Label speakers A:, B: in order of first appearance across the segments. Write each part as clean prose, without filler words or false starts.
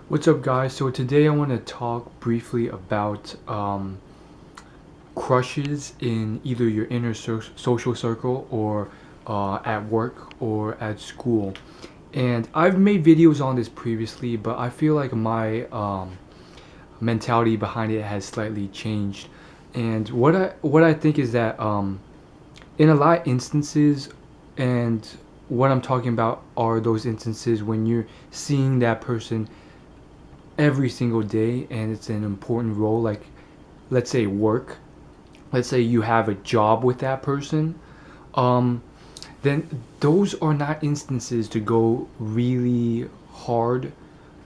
A: What's up, guys? So today I want to talk briefly about crushes in either your inner social circle or at work or at school. And I've made videos on this previously, but I feel like my mentality behind it has slightly changed. And what I think is that in a lot of instances, and what I'm talking about are those instances when you're seeing that person every single day and it's an important role, like let's say work, let's say you have a job with that person, um, then those are not instances to go really hard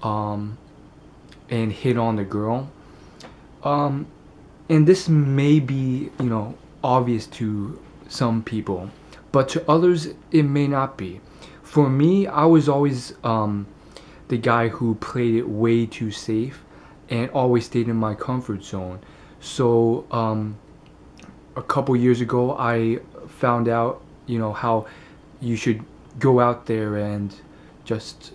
A: um, and hit on the girl. um, and this may be, obvious to some people, but to others it may not be. For me, I was always the guy who played it way too safe and always stayed in my comfort zone. So a couple years ago, I found out, how you should go out there and just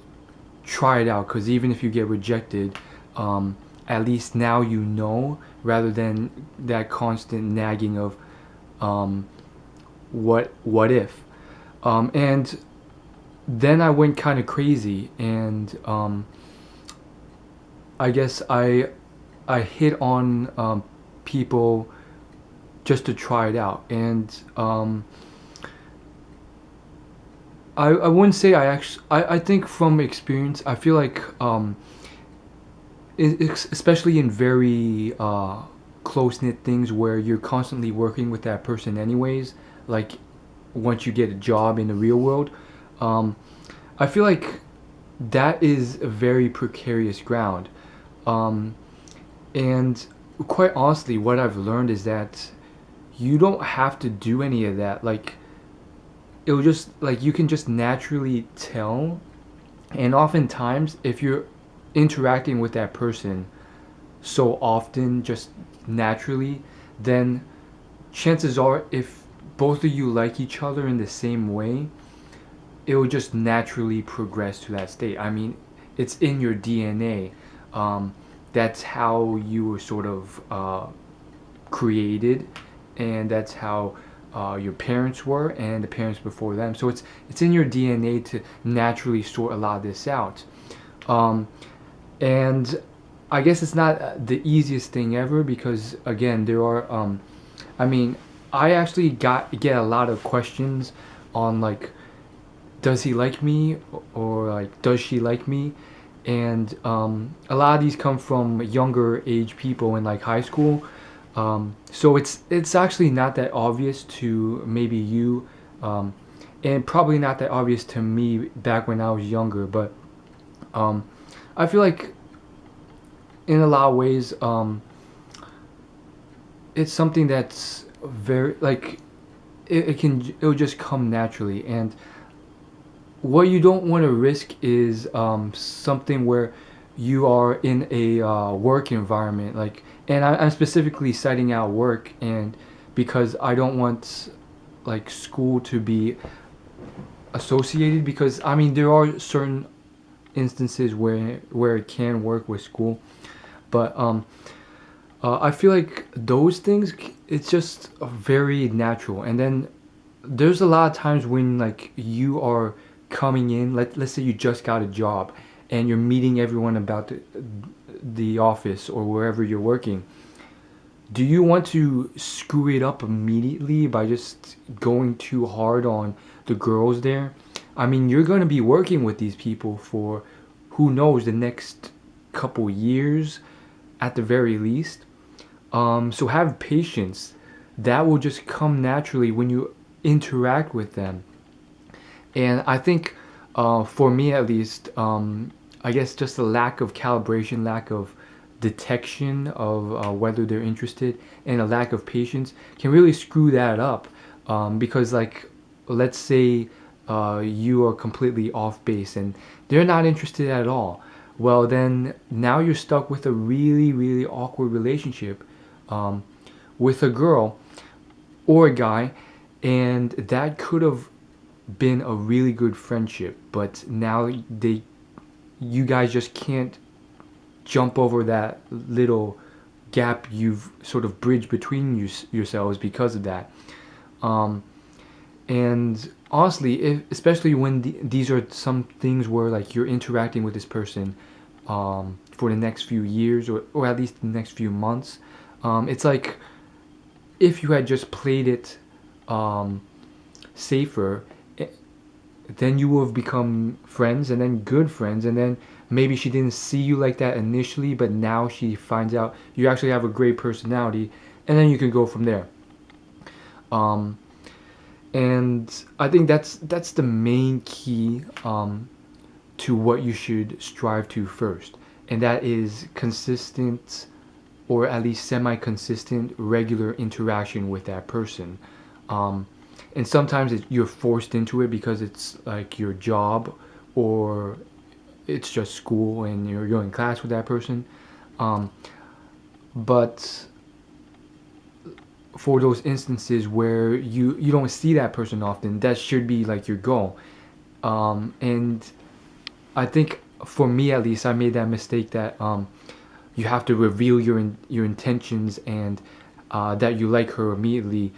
A: try it out. Because even if you get rejected, at least now you know, rather than that constant nagging of um, what if. And then I went kind of crazy, and I guess I hit on people just to try it out, and I wouldn't say I think from experience I feel like especially in very close knit things where you're constantly working with that person anyways, like once you get a job in the real world, um, I feel like that is a very precarious ground. Um, and quite honestly, what I've learned is that you don't have to do any of that. Like, it'll just, like, you can just naturally tell. And oftentimes, if you're interacting with that person so often, just naturally, then chances are, if both of you like each other in the same way, it will just naturally progress to that state. I mean, it's in your DNA. That's how you were sort of created, and that's how your parents were, and the parents before them. So it's in your DNA to naturally sort a lot of this out. Um, and I guess it's not the easiest thing ever because again, there are. I mean, I actually get a lot of questions on, like, does he like me, or like, does she like me, and a lot of these come from younger age people in like high school. So it's actually not that obvious to maybe you, and probably not that obvious to me back when I was younger. But um, I feel like in a lot of ways, it's something that's very, like, it'll just come naturally. And what you don't want to risk is something where you are in a work environment, like, and I'm specifically citing out work, and because I don't want, like, school to be associated, because I mean there are certain instances where it can work with school, but I feel like those things, it's just very natural. And then there's a lot of times when, like, you are coming in, let's say you just got a job and you're meeting everyone about the office or wherever you're working. Do you want to screw it up immediately by just going too hard on the girls there? I mean, you're going to be working with these people for, who knows, the next couple years at the very least. So have patience. That will just come naturally when you interact with them. And I think, for me at least, I guess just a lack of calibration, lack of detection of whether they're interested, and a lack of patience can really screw that up. Because, like, let's say you are completely off base and they're not interested at all. Well, then now you're stuck with a really, really awkward relationship um, with a girl or a guy, and that could have been a really good friendship, but now you guys just can't jump over that little gap you've sort of bridged between yourselves because of that. Um, and honestly, especially when these are some things where like you're interacting with this person for the next few years, or at least the next few months, it's like if you had just played it um, safer, then you will have become friends, and then good friends, and then maybe she didn't see you like that initially, but now she finds out you actually have a great personality, and then you can go from there. Um, and I think that's the main key to what you should strive to first, and that is consistent, or at least semi-consistent, regular interaction with that person. Um, and sometimes you're forced into it because it's like your job, or it's just school and you're going to class with that person. Um, but for those instances where you don't see that person often, that should be like your goal. And I think for me at least, I made that mistake that you have to reveal your intentions, and that you like her immediately,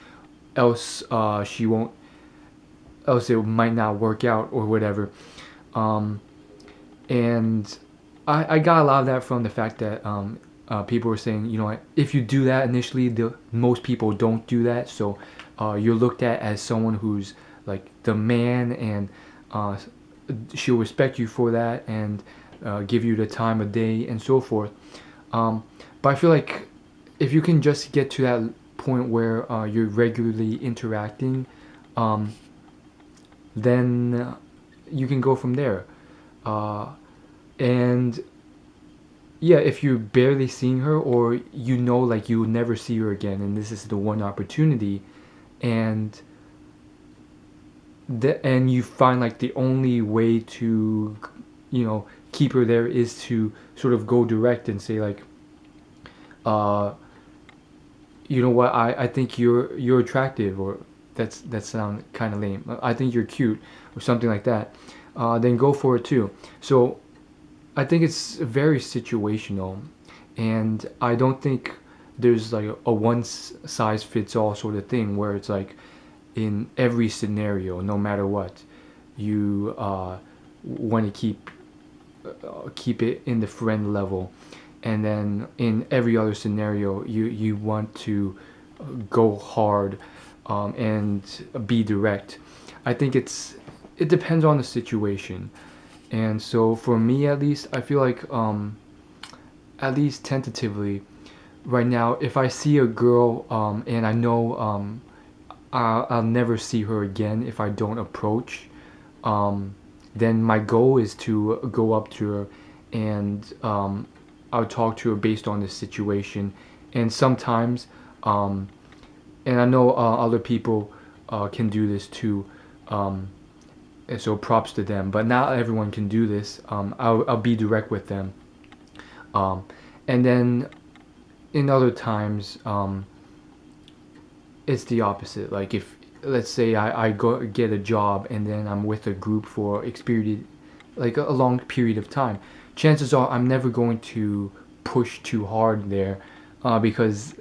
A: else she won't, else it might not work out or whatever. Um, and I got a lot of that from the fact that people were saying, you know, if you do that initially, most people don't do that, so you're looked at as someone who's like the man, and uh, she'll respect you for that, and give you the time of day and so forth. But I feel like if you can just get to that point where you're regularly interacting, um, then you can go from there. Uh, and yeah, if you're barely seeing her, or you know like you will never see her again, and this is the one opportunity, and and you find like the only way to, you know, keep her there is to sort of go direct and say like, uh, you know what, I think you're attractive, or that sound kind of lame. I think you're cute, or something like that. Then go for it too. So I think it's very situational, and I don't think there's like a one size fits all sort of thing where it's like in every scenario, no matter what, you want to keep it in the friend level, and then in every other scenario, you want to go hard, and be direct. I think it depends on the situation. And so for me at least, I feel like at least tentatively right now, if I see a girl and I know I'll never see her again if I don't approach, um, then my goal is to go up to her, and I'll talk to her based on the situation. And sometimes, um, and I know other people can do this too, and so props to them. But not everyone can do this. I'll be direct with them, um, and then in other times, it's the opposite. Like if, let's say I go get a job and then I'm with a group for experience, like a long period of time, chances are I'm never going to push too hard there, because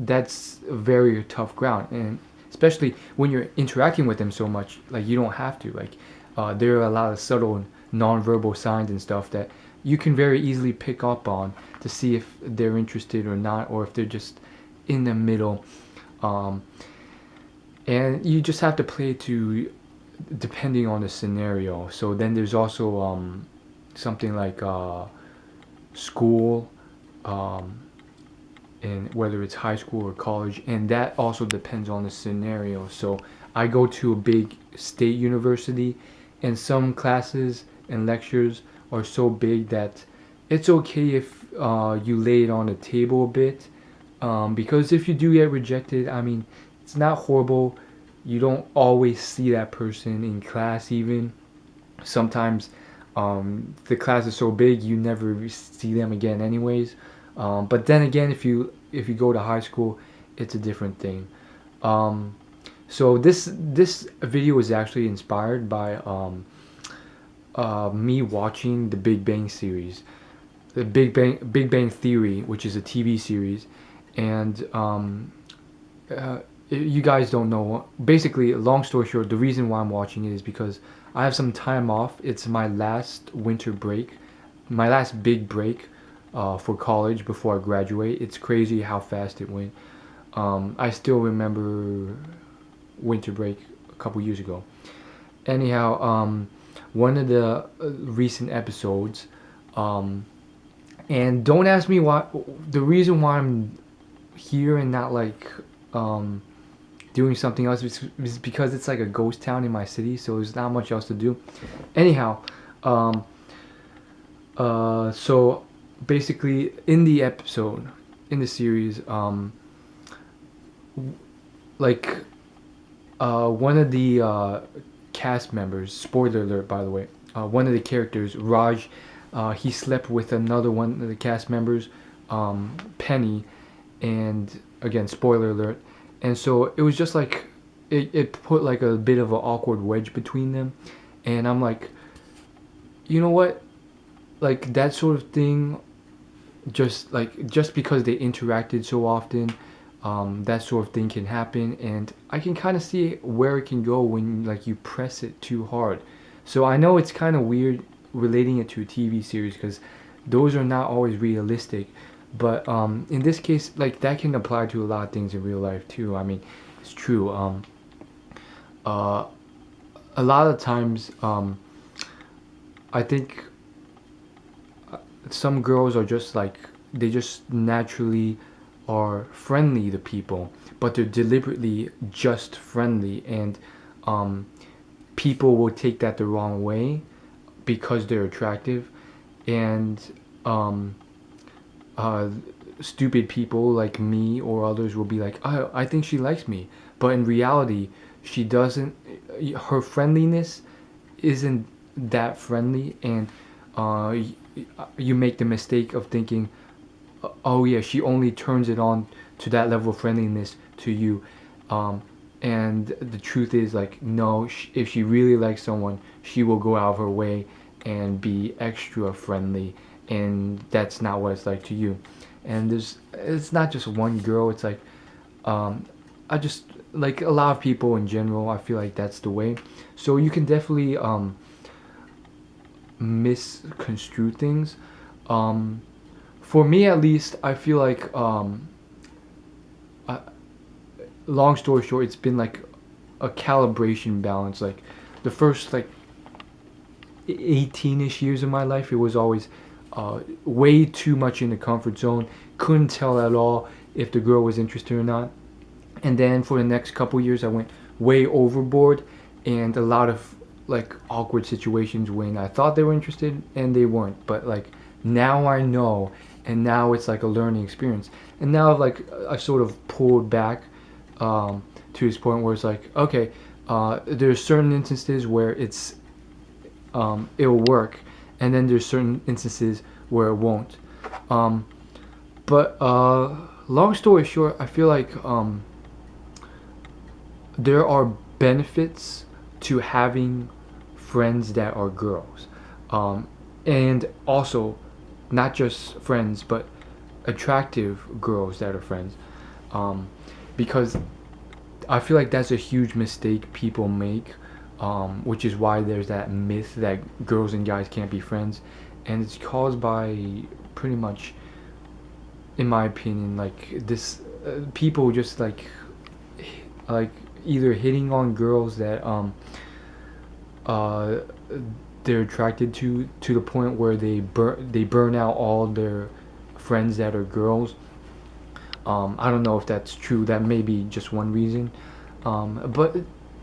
A: that's very tough ground, and especially when you're interacting with them so much, like you don't have to, like there are a lot of subtle non-verbal signs and stuff that you can very easily pick up on to see if they're interested or not, or if they're just in the middle. um, and you just have to play to depending on the scenario. So then there's also something like school, um, and whether it's high school or college, and that also depends on the scenario. So I go to a big state university, and some classes and lectures are so big that it's okay if you lay it on the table a bit, because if you do get rejected, I mean, it's not horrible. You don't always see that person in class even. Sometimes the class is so big you never see them again anyways. But then again, if you go to high school, it's a different thing. Um, so this video is actually inspired by me watching the Big Bang series. the Big Bang Theory, which is a TV series, and you guys don't know. Basically, long story short, the reason why I'm watching it is because I have some time off. It's my last winter break, my last big break for college before I graduate. It's crazy how fast it went. I still remember winter break a couple years ago. Anyhow, one of the recent episodes, um, and don't ask me why. The reason why I'm here and not like um, doing something else is because it's like a ghost town in my city, so there's not much else to do. Anyhow, um, so basically in the episode, in the series, like one of the cast members, spoiler alert by the way, one of the characters, Raj, he slept with another one of the cast members, Penny, and again, spoiler alert. And so it was just like, it put like a bit of an awkward wedge between them. And I'm like, you know what? Like that sort of thing, just because they interacted so often, that sort of thing can happen, and I can kind of see where it can go when like you press it too hard. So I know it's kind of weird relating it to a TV series because those are not always realistic, but in this case, like that can apply to a lot of things in real life too. I mean, it's true. Uh, a lot of times, I think some girls are just like they just naturally are friendly to people, but they're deliberately just friendly, and um, people will take that the wrong way because they're attractive, and um, uh, stupid people like me or others will be like, oh, I think she likes me, but in reality, she doesn't. Her friendliness isn't that friendly, and uh, you make the mistake of thinking, oh yeah, she only turns it on to that level of friendliness to you, um, and the truth is like no, if she really likes someone, she will go out of her way and be extra friendly, and that's not what it's like to you. And it's not just one girl. It's like um, I just like a lot of people in general. I feel like that's the way. So you can definitely misconstrue things. Um, for me at least, I feel like uh, long story short, it's been like a calibration balance. Like the first like 18ish years of my life, it was always way too much in the comfort zone. Couldn't tell at all if the girl was interested or not. And then for the next couple years, I went way overboard, and a lot of like awkward situations when I thought they were interested and they weren't. But like now I know, and now it's like a learning experience. And now I've sort of pulled back to this point where it's like, okay, there's certain instances where it'll work, and then there's certain instances where it won't. Um, but long story short, I feel like there are benefits to having friends that are girls, and also not just friends, but attractive girls that are friends, um, because I feel like that's a huge mistake people make, which is why there's that myth that girls and guys can't be friends, and it's caused by pretty much, in my opinion, like this people just like either hitting on girls that uh, they're attracted to the point where they burn out all their friends that are girls. I don't know if that's true. That may be just one reason, but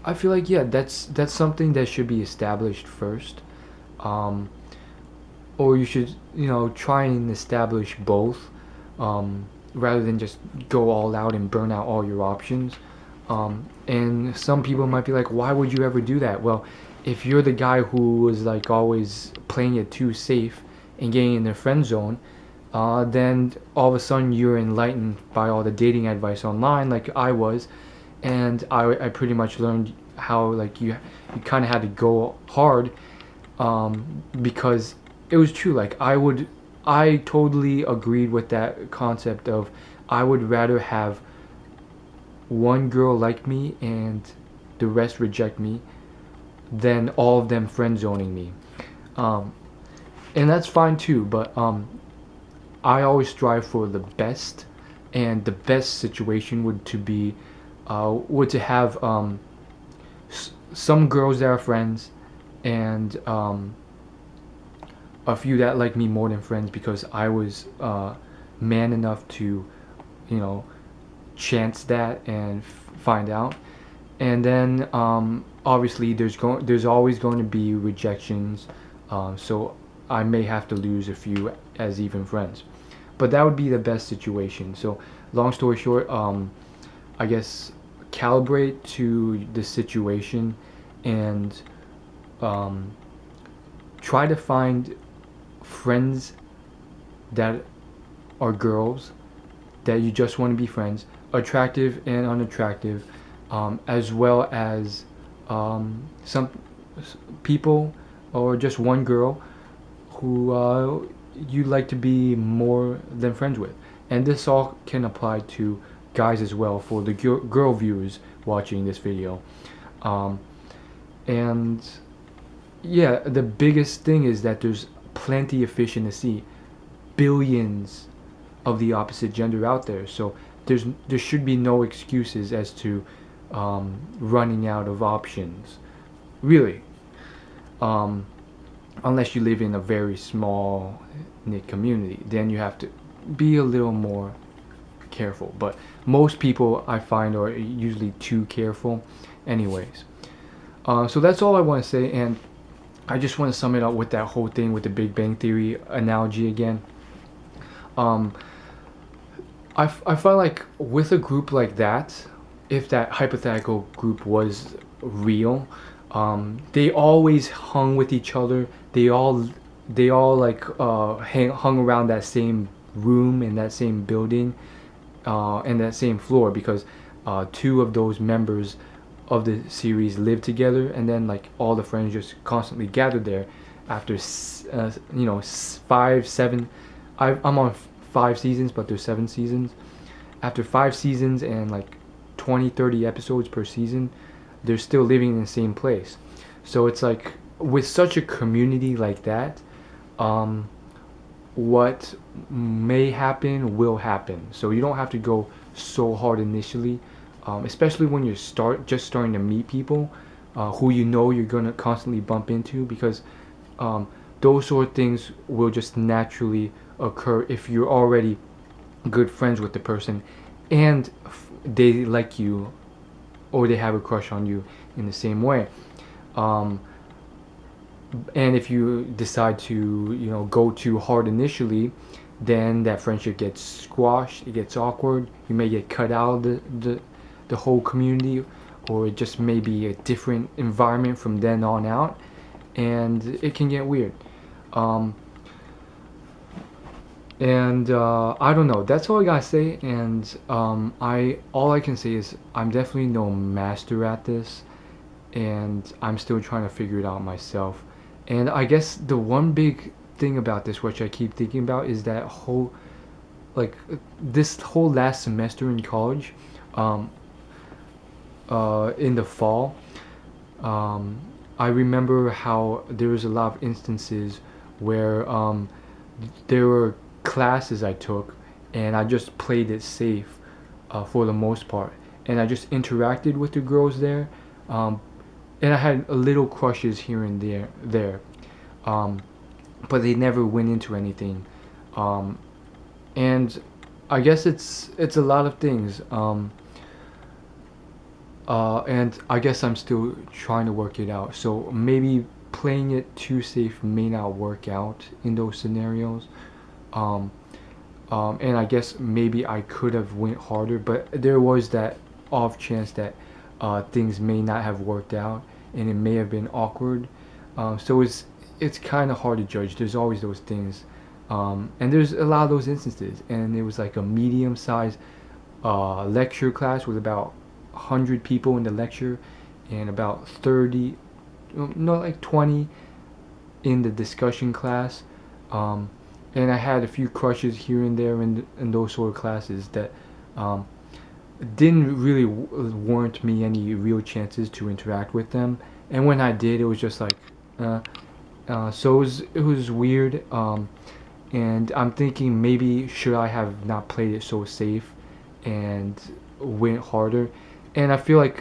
A: I feel like yeah, that's something that should be established first, um, or you should try and establish both, rather than just go all out and burn out all your options. And some people might be like, why would you ever do that? Well, if you're the guy who was like always playing it too safe and getting in the friend zone, then all of a sudden you're enlightened by all the dating advice online, like I was, and I pretty much learned how like you kind of had to go hard, because it was true. Like I totally agreed with that concept of I would rather have one girl like me and the rest reject me than all of them friend zoning me. Um, and that's fine too, but I always strive for the best, and the best situation would to have some girls that are friends, and a few that like me more than friends because I was man enough to, you know, chance that and find out. And then obviously there's always going to be rejections, so I may have to lose a few as even friends, but that would be the best situation. So long story short, I guess calibrate to the situation and um, try to find friends that are girls that you just want to be friends, attractive and unattractive, as well as some people or just one girl who you like to be more than friends with. And this all can apply to guys as well for the girl viewers watching this video. Um, and yeah, the biggest thing is that there's plenty of fish in the sea, billions of the opposite gender out there. So there should be no excuses as to running out of options, really. Um, Unless you live in a very small knit community, then you have to be a little more careful. But most people I find are usually too careful, anyways. So that's all I want to say, and I just want to sum it up with that whole thing with the Big Bang Theory analogy again. Um, I find like with a group like that, if that hypothetical group was real, they always hung with each other. They all like hung around that same room in that same building, and that same floor because two of those members of the series lived together, and then like all the friends just constantly gathered there after 5 7. I'm on 5 seasons, but there's 7 seasons. After 5 seasons and like 20 30 episodes per season, they're still living in the same place. So it's like with such a community like that, what may happen will happen. So you don't have to go so hard initially, especially when you're just starting to meet people who you know you're gonna constantly bump into, because um, those sort of things will just naturally occur if you're already good friends with the person and they like you or they have a crush on you in the same way. Um, and if you decide to, go too hard initially, then that friendship gets squashed. It gets awkward. You may get cut out of the whole community, or it just may be a different environment from then on out, and it can get weird. Um, and I don't know. That's all I gotta say. And I all I can say is I'm definitely no master at this, and I'm still trying to figure it out myself. And I guess the one big thing about this, which I keep thinking about, is that this whole last semester in college, um, in the fall, um, I remember how there was a lot of instances where there were classes I took, and I just played it safe for the most part, and I just interacted with the girls there, and I had a little crushes here and there, um, but they never went into anything, um, and I guess it's a lot of things, and I guess I'm still trying to work it out. So maybe playing it too safe may not work out in those scenarios. Um, and I guess maybe I could have went harder, but there was that off chance that things may not have worked out, and it may have been awkward. So it's kind of hard to judge. There's always those things, and there's a lot of those instances. And it was like a medium-sized lecture class with about 100 people in the lecture, and about 30, no, like 20 in the discussion class. and I had a few crushes here and there in those sort of classes that um, didn't really warrant me any real chances to interact with them. And when I did, it was just like, uh, so it was weird. And I'm thinking maybe should I have not played it so safe and went harder. And I feel like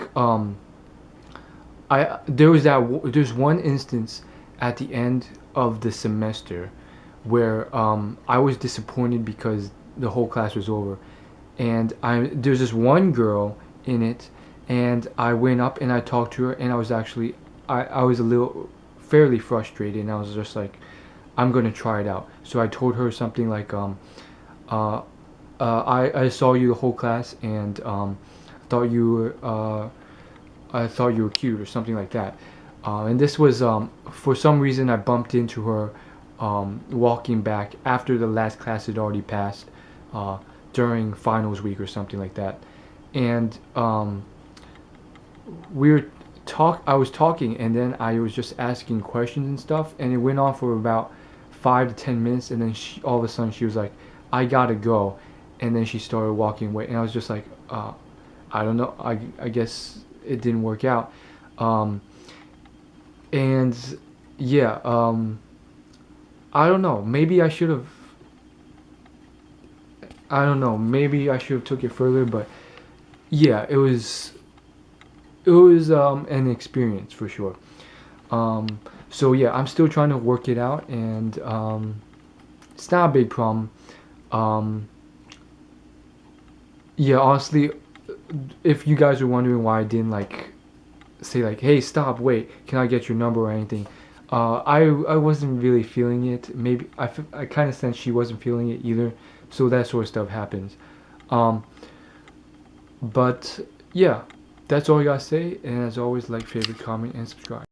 A: there's one instance at the end of the semester where I was disappointed because the whole class was over, and there's this one girl in it, and I went up and I talked to her, and I was a little fairly frustrated, and I was just like, I'm gonna try it out. So I told her something like, uh, I saw you the whole class, and thought you were I thought you were cute or something like that. And this was for some reason I bumped into her walking back after the last class had already passed, uh, during finals week or something like that. And we were I was talking, and then I was just asking questions and stuff, and it went on for about 5 to 10 minutes, and then all of a sudden she was like, "I gotta go," and then she started walking away, and I was just like, I don't know, I guess it didn't work out. Um, and yeah, I don't know. Maybe I should have. I don't know. Maybe I should have took it further, but yeah, it was an experience for sure. So yeah, I'm still trying to work it out, and it's not a big problem. Um, yeah, honestly, if you guys are wondering why I didn't like say like, "Hey, stop, wait, can I get your number?" or anything, I wasn't really feeling it. Maybe I kind of sense she wasn't feeling it either, so that sort of stuff happens. Um, but yeah, that's all I gotta say. And as always, like, favorite, comment, and subscribe.